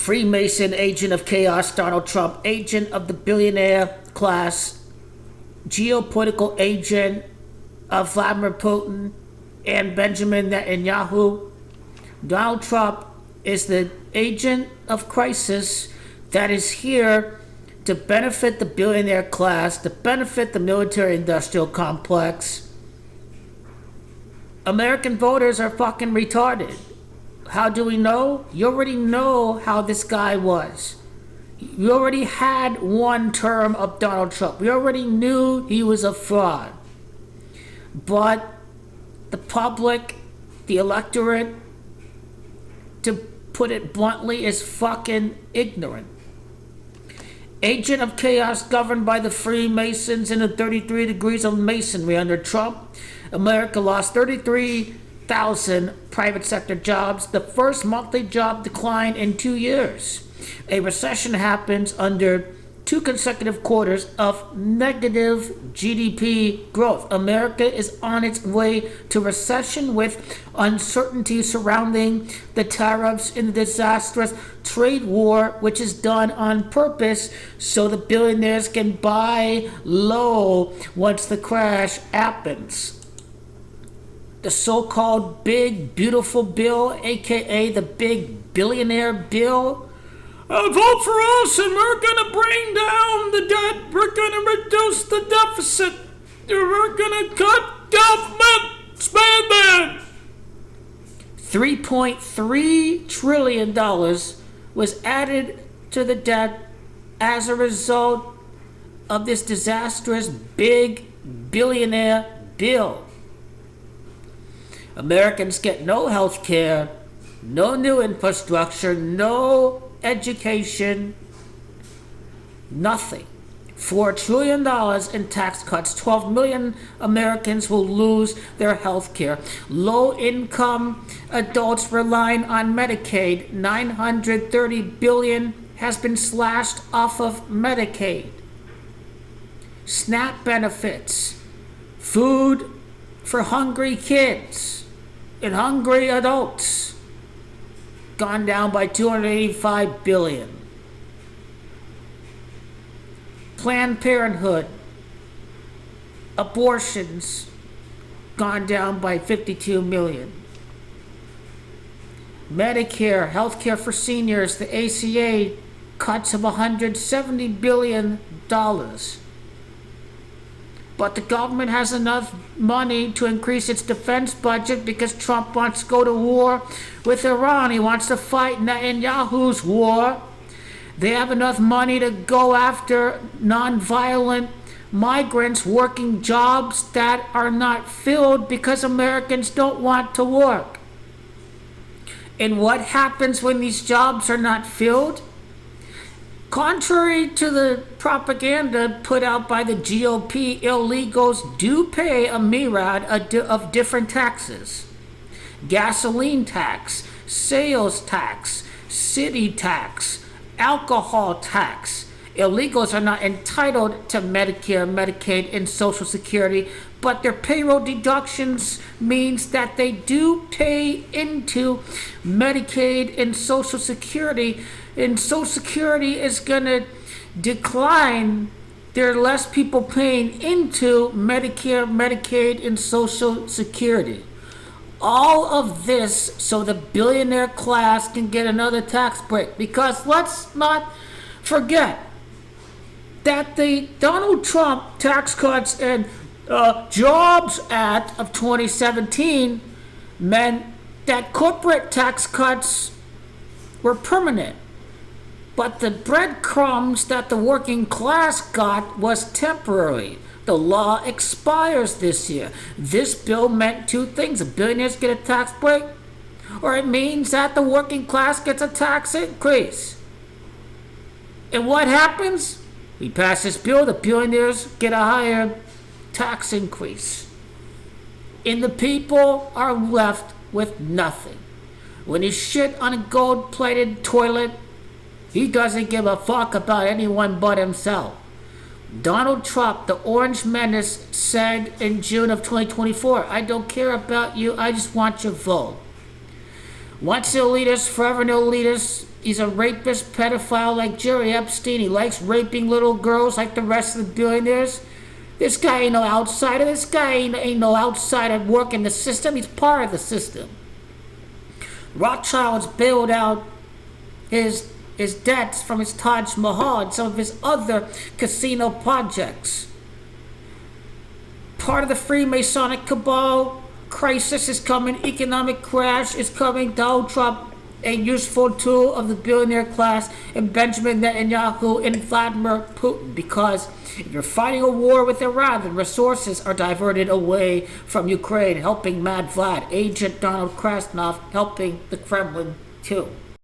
Freemason, agent of chaos, Donald Trump, agent of the billionaire class, geopolitical agent of Vladimir Putin and Benjamin Netanyahu. Donald Trump is the agent of crisis that is here to benefit the billionaire class, to benefit the military-industrial complex. American voters are fucking retarded. How do we know? You already know how this guy was. You already had one term of Donald Trump. We already knew he was a fraud. But the public, the electorate, to put it bluntly, is fucking ignorant. Agent of chaos governed by the Freemasons in the 33 degrees of Masonry under Trump. America lost 33,000 private sector jobs, the first monthly job decline in 2 years. A recession happens under 2 consecutive quarters of negative GDP growth. America is on its way to recession with uncertainty surrounding the tariffs and the disastrous trade war, which is done on purpose so the billionaires can buy low once the crash happens. The so-called big beautiful bill, aka the big billionaire bill. Vote for us and we're gonna bring down the debt, we're gonna reduce the deficit, we're gonna cut government spending. $3.3 trillion was added to the debt as a result of this disastrous big billionaire bill. Americans get no health care, no new infrastructure, no education, nothing. $4 trillion in tax cuts. 12 million Americans will lose their health care. Low-income adults relying on Medicaid. $930 billion has been slashed off of Medicaid. SNAP benefits. Food for hungry kids and hungry adults. Gone down by $285 billion. Planned Parenthood, abortions, gone down by 52 million. Medicare, healthcare for seniors, the ACA, cuts of $170 billion. But the government has enough money to increase its defense budget because Trump wants to go to war with Iran. He wants to fight Netanyahu's war. They have enough money to go after nonviolent migrants working jobs that are not filled because Americans don't want to work. And what happens when these jobs are not filled? Contrary to the propaganda put out by the GOP, illegals do pay a myriad of different taxes. Gasoline tax, sales tax, city tax, alcohol tax. Illegals are not entitled to Medicare, Medicaid, and Social Security, but their payroll deductions means that they do pay into Medicaid and Social Security, and Social Security is going to decline. There are less people paying into Medicare, Medicaid, and Social Security. All of this so the billionaire class can get another tax break. Because let's not forget that the Donald Trump Tax Cuts and Jobs Act of 2017 meant that corporate tax cuts were permanent. But the breadcrumbs that the working class got was temporary. The law expires this year. This bill meant 2 things. The billionaires get a tax break, or it means that the working class gets a tax increase. And what happens? We pass this bill, the billionaires get a higher tax increase. And the people are left with nothing. When you shit on a gold-plated toilet, he doesn't give a fuck about anyone but himself. Donald Trump, the Orange Menace, said in June of 2024, I don't care about you, I just want your vote. Once elitists, forever no elitists, He's a rapist, pedophile like Jerry Epstein. He likes raping little girls like the rest of the billionaires. This guy ain't no outsider. This guy ain't no outsider working the system. He's part of the system. Rothschilds bailed out his debts from his Taj Mahal and some of his other casino projects. Part of the Freemasonic cabal. Crisis is coming. Economic crash is coming. Donald Trump, a useful tool of the billionaire class, and Benjamin Netanyahu and Vladimir Putin. Because if you're fighting a war with Iran, the resources are diverted away from Ukraine, helping Mad Vlad, Agent Donald Krasnov, helping the Kremlin too.